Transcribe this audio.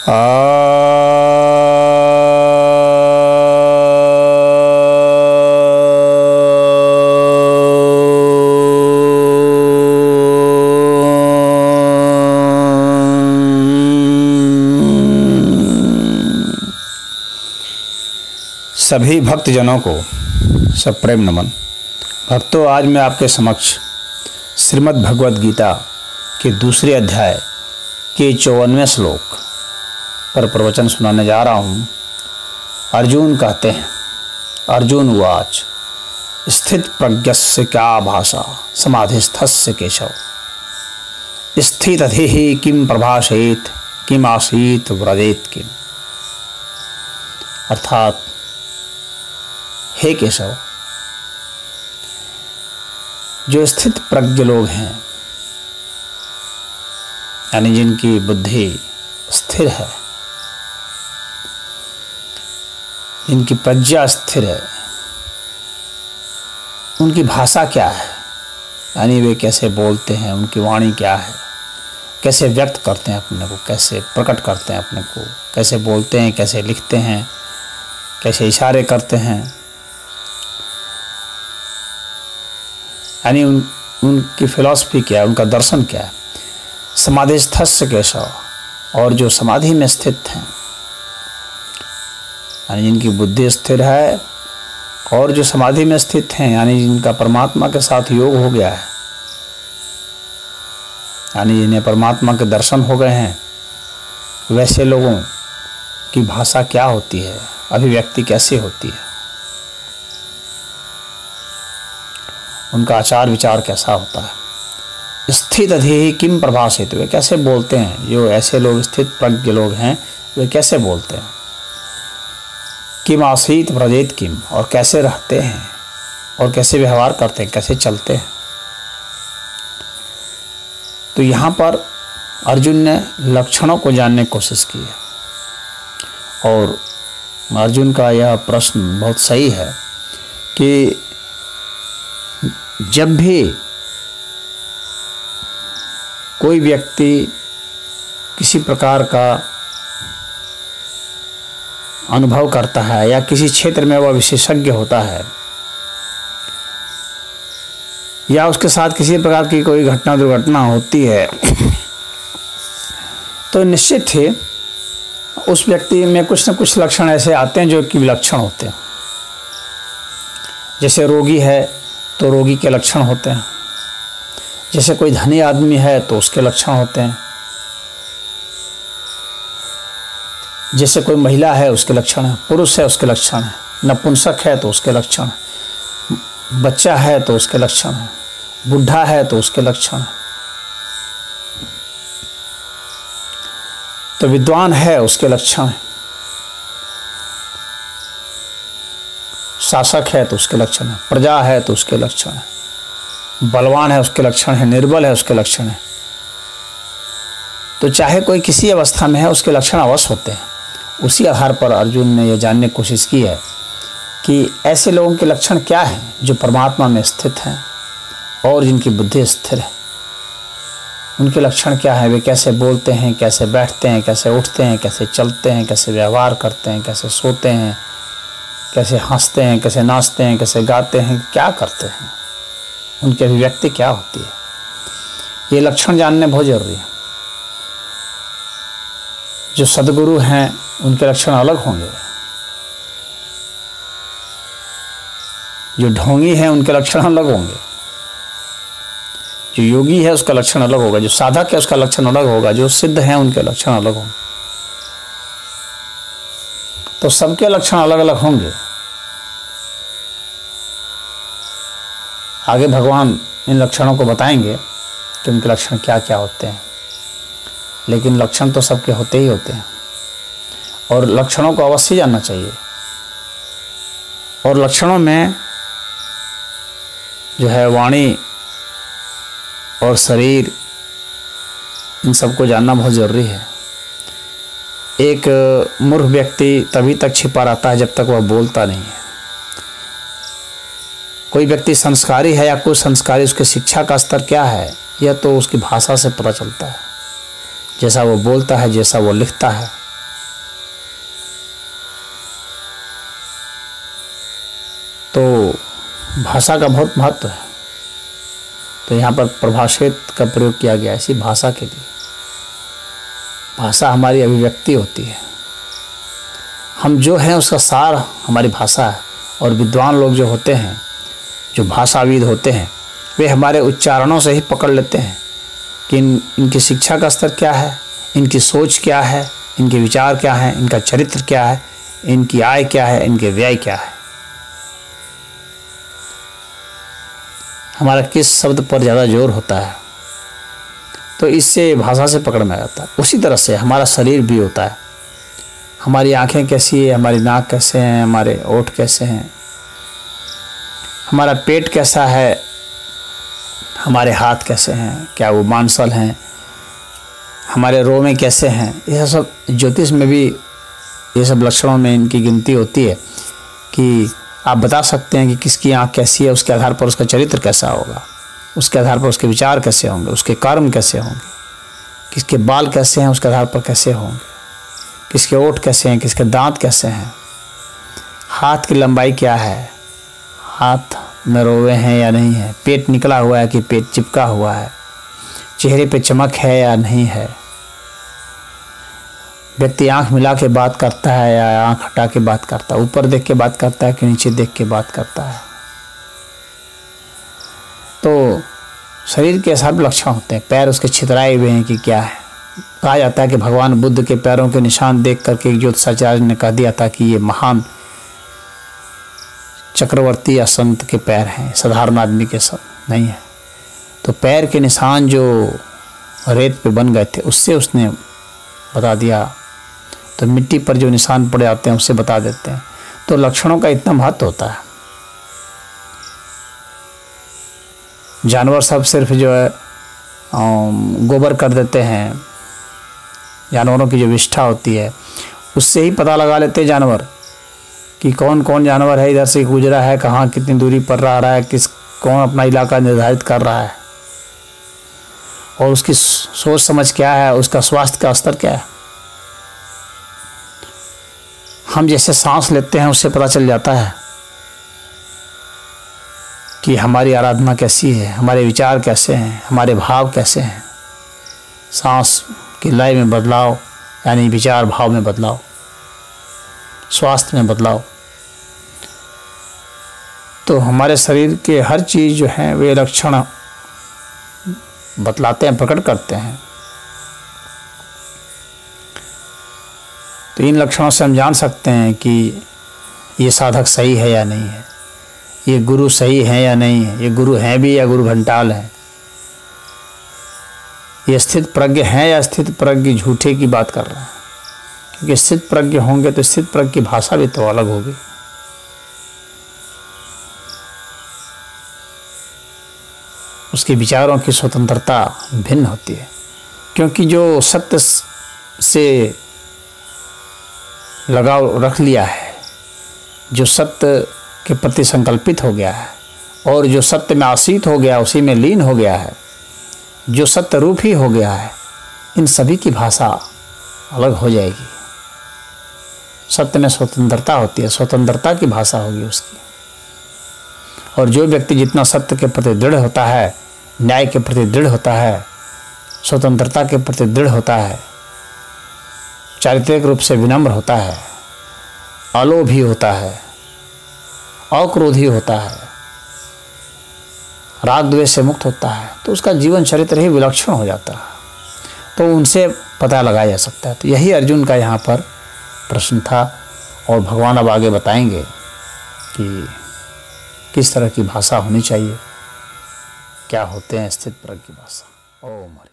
सभी भक्तजनों को सब प्रेम नमन। भक्तों, आज मैं आपके समक्ष श्रीमद् भगवद गीता के दूसरे अध्याय के 54वें श्लोक पर प्रवचन सुनाने जा रहा हूँ। अर्जुन कहते हैं, अर्जुन उवाच स्थित प्रज्ञस्य क्या भाषा समाधिस्थस्य केशव स्थितधिः किम प्रभाषेत किम आसीत व्रजेत किम। अर्थात, हे केशव, जो स्थित प्रज्ञ लोग हैं, यानी जिनकी बुद्धि स्थिर है, जिनकी प्रज्ञा स्थिर है, उनकी भाषा क्या है, यानी वे कैसे बोलते हैं, उनकी वाणी क्या है, कैसे व्यक्त करते हैं अपने को, कैसे प्रकट करते हैं अपने को, कैसे बोलते हैं, कैसे लिखते हैं, कैसे इशारे करते हैं, यानी उनकी फिलॉसफी क्या है, उनका दर्शन क्या है। समाधिस्थस्य केशव, और जो समाधि में स्थित हैं, यानी जिनकी बुद्धि स्थिर है और जो समाधि में स्थित हैं, यानी जिनका परमात्मा के साथ योग हो गया है, यानी जिन्हें परमात्मा के दर्शन हो गए हैं, वैसे लोगों की भाषा क्या होती है, अभिव्यक्ति कैसे होती है, उनका आचार विचार कैसा होता है। स्थित अधि किम प्रभाषित, वे कैसे बोलते हैं, जो ऐसे लोग स्थित प्रज्ञ लोग हैं वे कैसे बोलते हैं। किम आसीत व्रजेत किम, और कैसे रहते हैं और कैसे व्यवहार करते हैं, कैसे चलते हैं। तो यहाँ पर अर्जुन ने लक्षणों को जानने की कोशिश की है, और अर्जुन का यह प्रश्न बहुत सही है कि जब भी कोई व्यक्ति किसी प्रकार का अनुभव करता है या किसी क्षेत्र में वह विशेषज्ञ होता है, या उसके साथ किसी प्रकार की कोई घटना दुर्घटना होती है, तो निश्चित ही उस व्यक्ति में कुछ न कुछ लक्षण ऐसे आते हैं जो कि विलक्षण होते हैं। जैसे रोगी है तो रोगी के लक्षण होते हैं, जैसे कोई धनी आदमी है तो उसके लक्षण होते हैं, जैसे कोई महिला है उसके लक्षण है, पुरुष है उसके लक्षण है, नपुंसक है तो उसके लक्षण है, बच्चा है तो उसके लक्षण है, बुढ़ा है तो उसके लक्षण है, तो विद्वान है उसके लक्षण है, शासक है तो उसके लक्षण है, प्रजा है तो उसके लक्षण है, बलवान है उसके लक्षण है, निर्बल है उसके लक्षण है। तो चाहे कोई किसी अवस्था में है उसके लक्षण अवश्य होते हैं। उसी आधार पर अर्जुन ने यह जानने की कोशिश की है कि ऐसे लोगों के लक्षण क्या हैं जो परमात्मा में स्थित हैं और जिनकी बुद्धि स्थिर है। उनके लक्षण क्या है, वे कैसे बोलते हैं, कैसे बैठते हैं, कैसे उठते हैं, कैसे चलते हैं, कैसे व्यवहार करते हैं, कैसे सोते हैं, कैसे हंसते हैं, कैसे नाचते हैं, कैसे गाते हैं, क्या करते हैं, उनकी अभिव्यक्ति क्या होती है। ये लक्षण जानने बहुत जरूरी है। जो सद्गुरु हैं उनके लक्षण अलग होंगे, जो ढोंगी हैं उनके लक्षण अलग होंगे, जो योगी है उसका लक्षण अलग होगा, जो साधक है उसका लक्षण अलग होगा, जो सिद्ध हैं उनके लक्षण अलग होंगे। तो सबके लक्षण अलग अलग होंगे। आगे भगवान इन लक्षणों को बताएंगे कि उनके लक्षण क्या क्या होते हैं, लेकिन लक्षण तो सबके होते ही होते हैं और लक्षणों को अवश्य जानना चाहिए। और लक्षणों में जो है वाणी और शरीर, इन सबको जानना बहुत ज़रूरी है। एक मूर्ख व्यक्ति तभी तक छिपा रहता है जब तक वह बोलता नहीं है। कोई व्यक्ति संस्कारी है या कुछ संस्कारी, उसके शिक्षा का स्तर क्या है यह तो उसकी भाषा से पता चलता है। जैसा वो बोलता है, जैसा वो लिखता है, तो भाषा का बहुत महत्व है। तो यहाँ पर प्रभाषित का प्रयोग किया गया इसी भाषा के लिए। भाषा हमारी अभिव्यक्ति होती है, हम जो हैं उसका सार हमारी भाषा है। और विद्वान लोग जो होते हैं, जो भाषाविद होते हैं, वे हमारे उच्चारणों से ही पकड़ लेते हैं कि इनकी शिक्षा का स्तर क्या है, इनकी सोच क्या है, इनके विचार क्या है, इनका चरित्र क्या है, इनकी आय क्या है, इनके व्यय क्या है, हमारा किस शब्द पर ज़्यादा जोर होता है। तो इससे भाषा से पकड़ में आ जाता है। उसी तरह से हमारा शरीर भी होता है। हमारी आंखें कैसी है, हमारी नाक कैसे हैं, हमारे ओठ कैसे हैं, हमारा पेट कैसा है, हमारे हाथ कैसे हैं, क्या वो मांसल हैं, हमारे रोमे कैसे हैं, यह सब ज्योतिष में भी ये सब लक्षणों में इनकी गिनती होती है कि आप बता सकते हैं कि किसकी आँख कैसी है, उसके आधार पर उसका चरित्र कैसा होगा, उसके आधार पर उसके विचार कैसे होंगे, उसके कर्म कैसे होंगे, किसके बाल कैसे हैं उसके आधार पर कैसे होंगे, किसके ओठ कैसे हैं, किसके दांत कैसे हैं, हाथ की लंबाई क्या है, हाथ में रोवे हैं या नहीं है, पेट निकला हुआ है कि पेट चिपका हुआ है, चेहरे पे चमक है या नहीं है, व्यक्ति आंख मिला के बात करता है या आंख हटा के बात करता है, ऊपर देख के बात करता है कि नीचे देख के बात करता है। तो शरीर के सब लक्षण होते हैं। पैर उसके छितराए हुए हैं कि क्या है। कहा जाता है कि भगवान बुद्ध के पैरों के निशान देख करके एक ज्योतिषाचार्य ने कह दिया था कि ये महान चक्रवर्ती या संत के पैर हैं, साधारण आदमी के सब नहीं है। तो पैर के निशान जो रेत पे बन गए थे उससे उसने बता दिया। तो मिट्टी पर जो निशान पड़े जाते हैं उससे बता देते हैं। तो लक्षणों का इतना महत्व होता है। जानवर सब सिर्फ जो है गोबर कर देते हैं, जानवरों की जो विष्ठा होती है उससे ही पता लगा लेते हैं जानवर कि कौन कौन जानवर है, इधर से गुजरा है, कहाँ कितनी दूरी पर रह रहा है, कौन अपना इलाका निर्धारित कर रहा है और उसकी सोच समझ क्या है, उसका स्वास्थ्य का स्तर क्या है। हम जैसे सांस लेते हैं उससे पता चल जाता है कि हमारी आराधना कैसी है, हमारे विचार कैसे हैं, हमारे भाव कैसे हैं। सांस की लय में बदलाव यानी विचार भाव में बदलाव, स्वास्थ्य में बदलाव। तो हमारे शरीर के हर चीज़ जो है वे लक्षण बतलाते हैं, प्रकट करते हैं। तो इन लक्षणों से हम जान सकते हैं कि ये साधक सही है या नहीं है, ये गुरु सही है या नहीं है, ये गुरु हैं भी या गुरु घंटाल हैं, ये स्थित प्रज्ञ हैं या स्थित प्रज्ञ झूठे की बात कर रहे हैं। क्योंकि स्थित प्रज्ञ होंगे तो स्थित प्रज्ञ की भाषा भी तो अलग होगी। उसके विचारों की स्वतंत्रता भिन्न होती है। क्योंकि जो सत्य से लगाव रख लिया है, जो सत्य के प्रति संकल्पित हो गया है और जो सत्य में आश्रित हो गया, उसी में लीन हो गया है, जो सत्य रूप ही हो गया है, इन सभी की भाषा अलग हो जाएगी। सत्य में स्वतंत्रता होती है, स्वतंत्रता की भाषा होगी उसकी। और जो व्यक्ति जितना सत्य के प्रति दृढ़ होता है, न्याय के प्रति दृढ़ होता है, स्वतंत्रता के प्रति दृढ़ होता है, चारित्रिक रूप से विनम्र होता है, अलोभी होता है, अक्रोधी होता है, राग द्वेष से मुक्त होता है, तो उसका जीवन चरित्र ही विलक्षण हो जाता है। तो उनसे पता लगाया जा सकता है। तो यही अर्जुन का यहाँ पर प्रश्न था और भगवान अब आगे बताएंगे कि किस तरह की भाषा होनी चाहिए, क्या होते हैं स्थित प्रज्ञ की भाषा। ओम हरि।